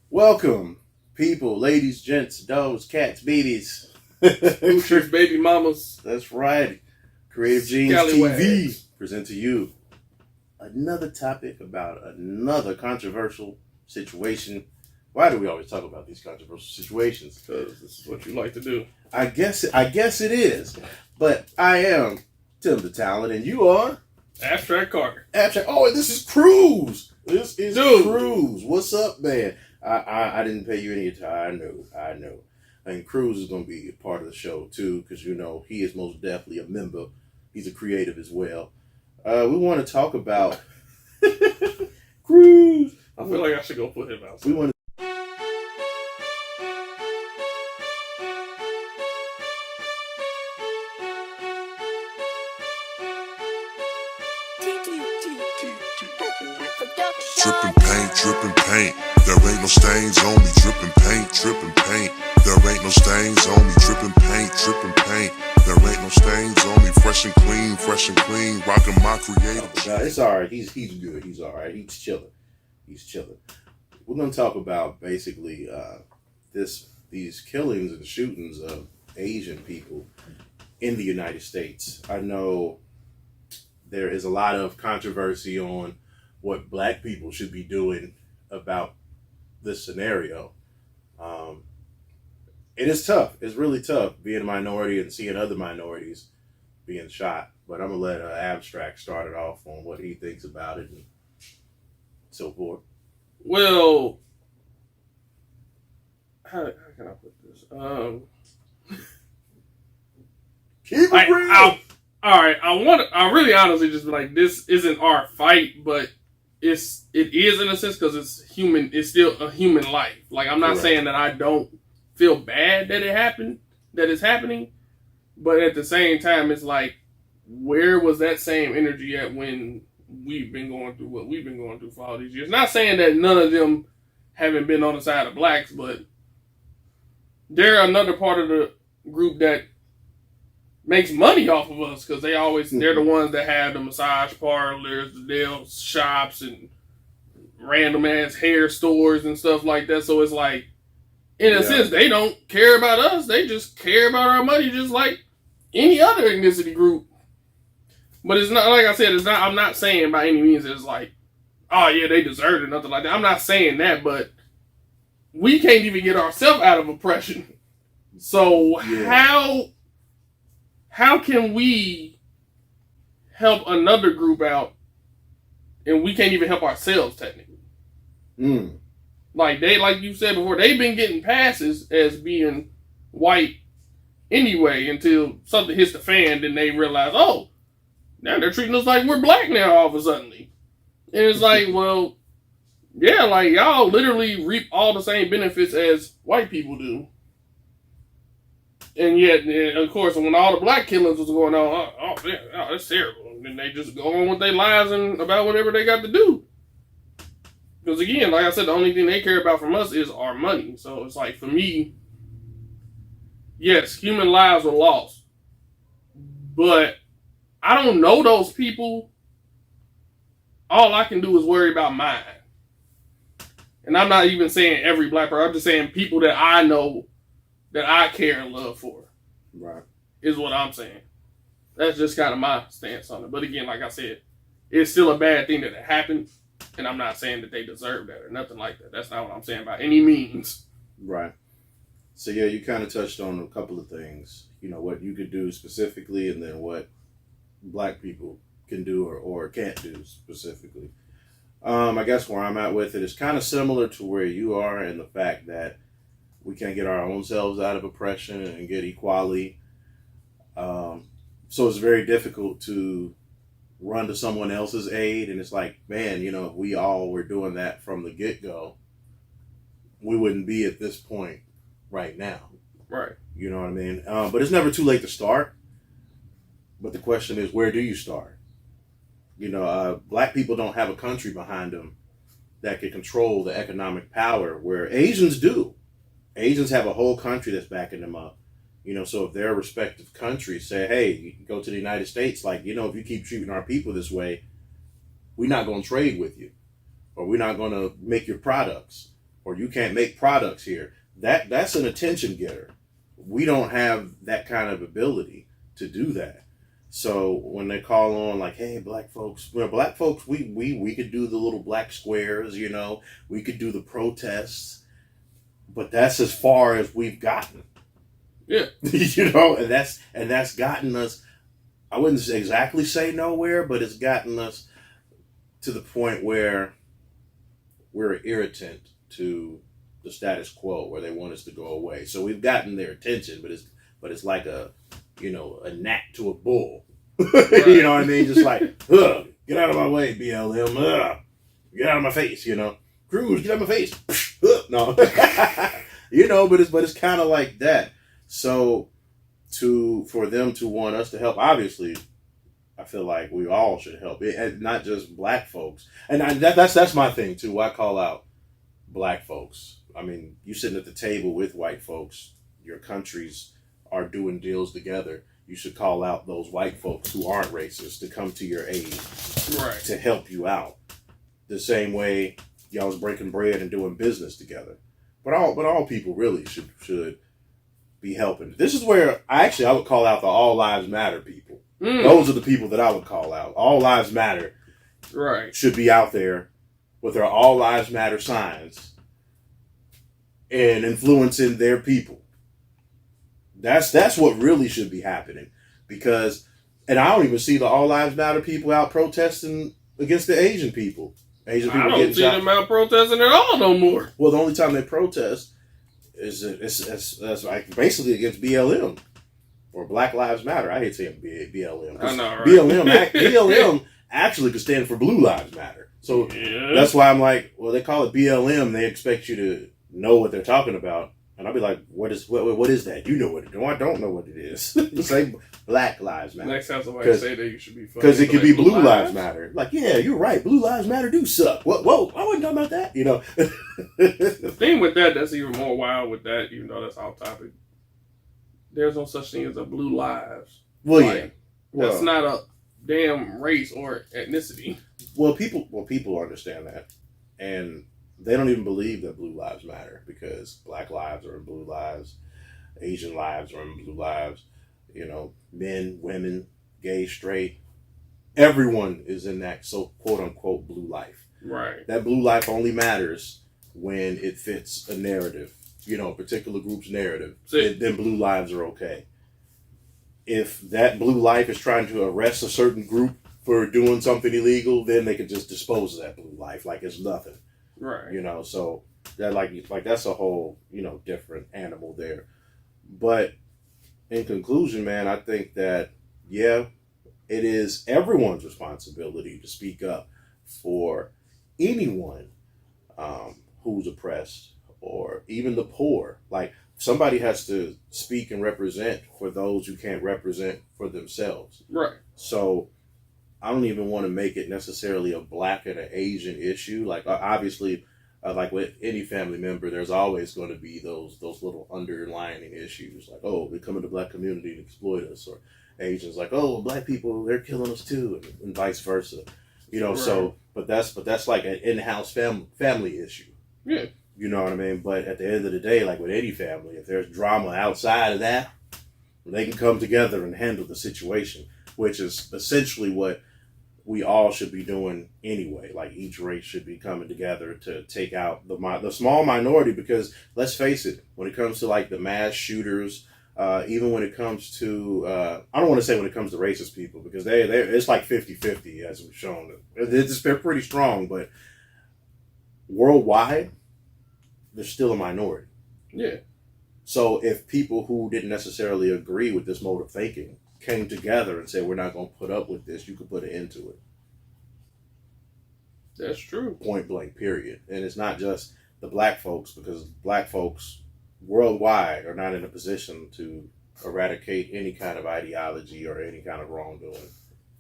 Welcome, people, ladies, gents, dogs, cats, babies. Boosters, baby mamas. That's right. Creative Genes TV present to you another topic about another controversial situation. Why do we always talk about these controversial situations? Because this is what you like to do. I guess it is. But I am Tim the Talent, and you are Abstract Carter. Abstract. Oh, and this is Cruz. This is Dude. Cruz. What's up, man? I didn't pay you any time. I know. And Cruz is going to be a part of the show, too, because, he is most definitely a member. He's a creative as well. We want to talk about Cruz. I feel like I should go put him out. We want to Dripping paint. There ain't no stains on me. Dripping paint. There ain't no stains on me. Dripping paint. There ain't no stains on me. Fresh and clean. Rocking my creative. It's all right. He's good. He's all right. He's chilling. We're going to talk about basically these killings and shootings of Asian people in the United States. I know there is a lot of controversy on what black people should be doing about this scenario. It is tough. It's really tough being a minority and seeing other minorities being shot. But I'm going to let Abstract start it off on what he thinks about it and so forth. Well, how can I put this? Keep it real. All right, I really honestly just be like, this isn't our fight, but it is in a sense because it's human. It's still a human life. Like, I'm not Correct. saying that I don't feel bad that it's happening, but at the same time, it's like, where was that same energy at when we've been going through what we've been going through for all these years? Not saying that none of them haven't been on the side of blacks, but they're another part of the group that makes money off of us because they're the ones that have the massage parlors, the nail shops, and random ass hair stores and stuff like that. So it's like, in a sense, they don't care about us. They just care about our money, just like any other ethnicity group. But it's not, like I said, I'm not saying by any means it's like, oh yeah, they deserve it, nothing like that. I'm not saying that, but we can't even get ourselves out of oppression. So how can we help another group out and we can't even help ourselves technically? Like you said before, they've been getting passes as being white anyway until something hits the fan, then they realize, oh, now they're treating us like we're black now all of a sudden. And it's like, well, yeah, like y'all literally reap all the same benefits as white people do. And yet, of course, when all the black killings was going on, that's terrible. And then they just go on with their lives and about whatever they got to do. Because again, like I said, the only thing they care about from us is our money. So it's like, for me, yes, human lives are lost. But I don't know those people. All I can do is worry about mine. And I'm not even saying every black person. I'm just saying people that I know that I care and love for. Right. Is what I'm saying. That's just kind of my stance on it. But again, like I said, it's still a bad thing that it happened. And I'm not saying that they deserve that or nothing like that. That's not what I'm saying by any means. Right. So yeah, you kind of touched on a couple of things. What you could do specifically and then what black people can do or can't do specifically. I guess where I'm at with it is kind of similar to where you are in the fact that we can't get our own selves out of oppression and get equality. So it's very difficult to run to someone else's aid. And it's like, man, if we all were doing that from the get-go, we wouldn't be at this point right now. Right. You know what I mean? But it's never too late to start. But the question is, where do you start? Black people don't have a country behind them that can control the economic power where Asians do. Asians have a whole country that's backing them up. So if their respective countries say, hey, you can go to the United States, if you keep treating our people this way, we're not going to trade with you. Or we're not going to make your products. or you can't make products here. That's an attention getter. We don't have that kind of ability to do that. So when they call on like, hey, black folks, we could do the little black squares, we could do the protests, but that's as far as we've gotten. Yeah. And that's gotten us, I wouldn't exactly say nowhere, but it's gotten us to the point where we're irritant to the status quo, where they want us to go away. So we've gotten their attention, but it's like a gnat to a bull. Right. You know what I mean? Just like, ugh, get out of my way, BLM. Ugh, get out of my face. Cruz, get out of my face. No, but it's kind of like that. So for them to want us to help, obviously, I feel like we all should help, and not just black folks. And that's my thing too. I call out black folks. I mean, you sitting at the table with white folks, your countries are doing deals together. You should call out those white folks who aren't racist to come to your aid, right, to help you out. The same way y'all was breaking bread and doing business together. But all people really should be helping. This is where I would call out the All Lives Matter people. Those are the people that I would call out. All Lives Matter, right, should be out there with their All Lives Matter signs and influencing their people. That's what really should be happening, and I don't even see the All Lives Matter people out protesting against the Asian people. I don't see them out protesting at all no more. Well, the only time they protest is like basically against BLM or Black Lives Matter. I hate saying BLM. I know, right? BLM actually could stand for Blue Lives Matter. So That's why I'm like, well, they call it BLM. They expect you to know what they're talking about. And I'll be like, what is that? You know what it is. I don't know what it is. Say Black Lives Matter. Next time somebody say that, you should be funny. Because it could be Blue Lives Matter. Like, yeah, you're right. Blue Lives Matter do suck. Whoa, I wasn't talking about that. The thing with that's even more wild with that, even though that's off topic. There's no such thing as a blue lives. Well, yeah. That's not a damn race or ethnicity. Well, people understand that. And they don't even believe that blue lives matter, because black lives are in blue lives, Asian lives are in blue lives, men, women, gay, straight, everyone is in that so quote unquote blue life. Right. That blue life only matters when it fits a narrative, a particular group's narrative. Then blue lives are okay. If that blue life is trying to arrest a certain group for doing something illegal, then they can just dispose of that blue life like it's nothing. Right. So that like that's a whole, different animal there. But in conclusion, man, I think that, yeah, it is everyone's responsibility to speak up for anyone who's oppressed, or even the poor. Like, somebody has to speak and represent for those who can't represent for themselves. Right. So I don't even want to make it necessarily a black and an Asian issue. Like, obviously, like with any family member, there's always going to be those little underlying issues. Like, oh, they come in the black community and exploit us. Or Asians like, oh, black people, they're killing us too. And vice versa. Right. So, but that's like an in-house family issue. Yeah. You know what I mean? But at the end of the day, like with any family, if there's drama outside of that, they can come together and handle the situation, which is essentially what we all should be doing anyway. Like, each race should be coming together to take out the small minority, because let's face it, when it comes to like the mass shooters, even when it comes to, I don't want to say when it comes to racist people, because it's like 50-50 as we've shown. They're pretty strong, but worldwide, they're still a minority. Yeah. So if people who didn't necessarily agree with this mode of thinking came together and said, we're not going to put up with this, you could put an end to it. That's true. Point blank, period. And it's not just the black folks, because black folks worldwide are not in a position to eradicate any kind of ideology or any kind of wrongdoing.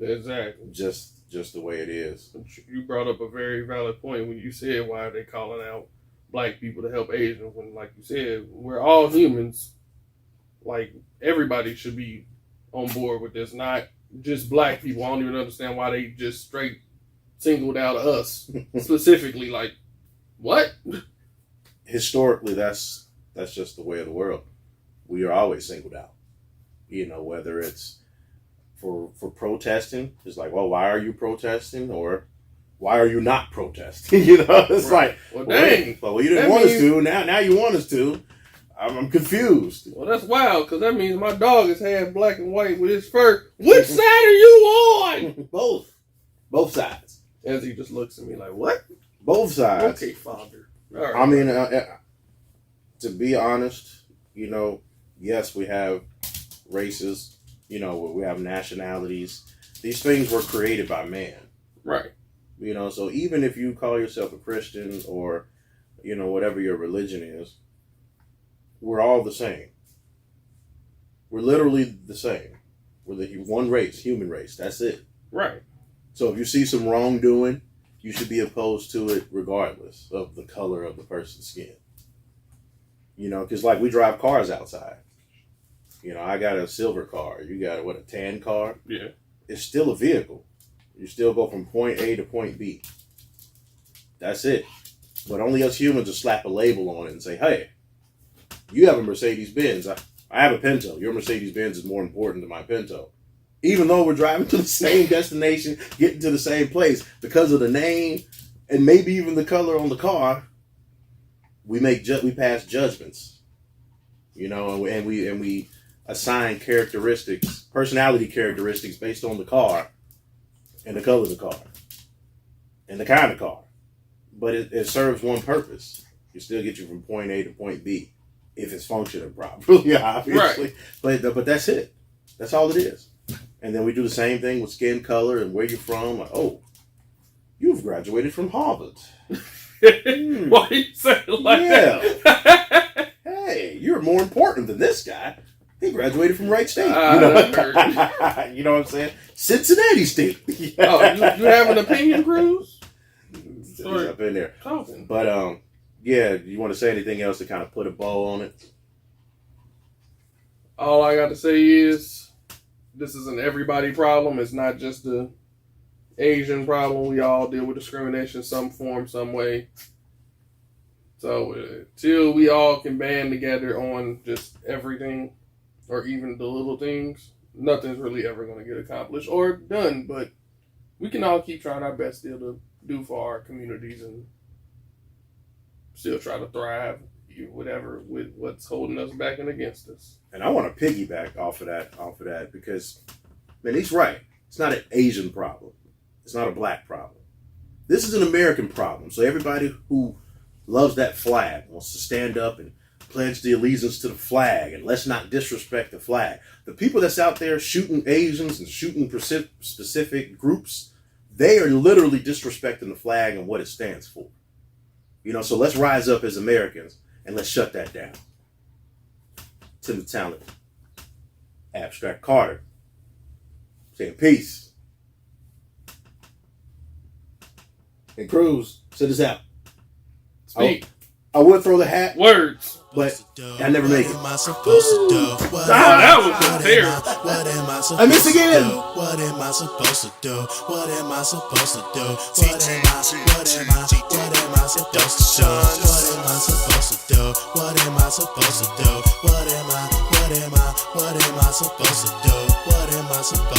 Exactly. Just the way it is. You brought up a very valid point when you said, why are they calling out black people to help Asians, when, like you said, we're all humans. Like, everybody should be on board with this, not just black people. I don't even understand why they just straight singled out us specifically. Like, what? historically, that's just the way of the world. We are always singled out. You know, whether it's for protesting, it's like, well, why are you protesting, or why are you not protesting? You know, it's Right. like, Well, well, dang. well, you didn't That want us means- to. Now you want us to. I'm confused. Well, that's wild, because that means my dog is half black and white with his fur. Which side are you on? Both sides. As he just looks at me like, what? Both sides. Okay, father. All right. I mean, to be honest, you know, yes, we have races. You know, we have nationalities. These things were created by man. Right. You know, so even if you call yourself a Christian or, you know, whatever your religion is, we're all the same. We're literally the same. We're the one race, human race. That's it. Right. So if you see some wrongdoing, you should be opposed to it regardless of the color of the person's skin. You know, because like we drive cars outside. You know, I got a silver car. You got, a tan car? Yeah. It's still a vehicle. You still go from point A to point B. That's it. But only us humans will slap a label on it and say, hey, you have a Mercedes-Benz. I have a Pinto. Your Mercedes-Benz is more important than my Pinto. Even though we're driving to the same destination, getting to the same place, because of the name and maybe even the color on the car, we pass judgments. You know, and we assign characteristics, personality characteristics based on the car and the color of the car and the kind of car. But it serves one purpose. It still gets you from point A to point B if it's functioning properly, obviously. Right. But that's it. That's all it is. And then we do the same thing with skin color and where you're from. Like, oh, you've graduated from Harvard. Why you say it like that? Hey, you're more important than this guy. He graduated from Wright State. You know what I'm saying? Cincinnati State. Oh, you have an opinion, Cruz? He's up in there. Talking. But yeah, you want to say anything else to kind of put a bow on it? All I got to say is this is an everybody problem. It's not just a Asian problem. We all deal with discrimination some form, some way. So till we all can band together on just everything, or even the little things, nothing's really ever going to get accomplished or done. But we can all keep trying our best still to do for our communities and still try to thrive, whatever, with what's holding us back and against us. And I want to piggyback off of that because, man, he's right. It's not an Asian problem. It's not a black problem. This is an American problem. So everybody who loves that flag wants to stand up and pledge the allegiance to the flag, and let's not disrespect the flag. The people that's out there shooting Asians and shooting specific groups, they are literally disrespecting the flag and what it stands for. You know, so let's rise up as Americans and let's shut that down. Tim the Talent, Abstract Carter, saying peace. And Cruz, send us out. Speak. I would throw the hat. Words. But I never make it. That was terrible. I miss again. What am I supposed to do? What am I supposed to do? What am I supposed to do? What am I supposed to do? What am I supposed to do? What am I supposed to do? What am I supposed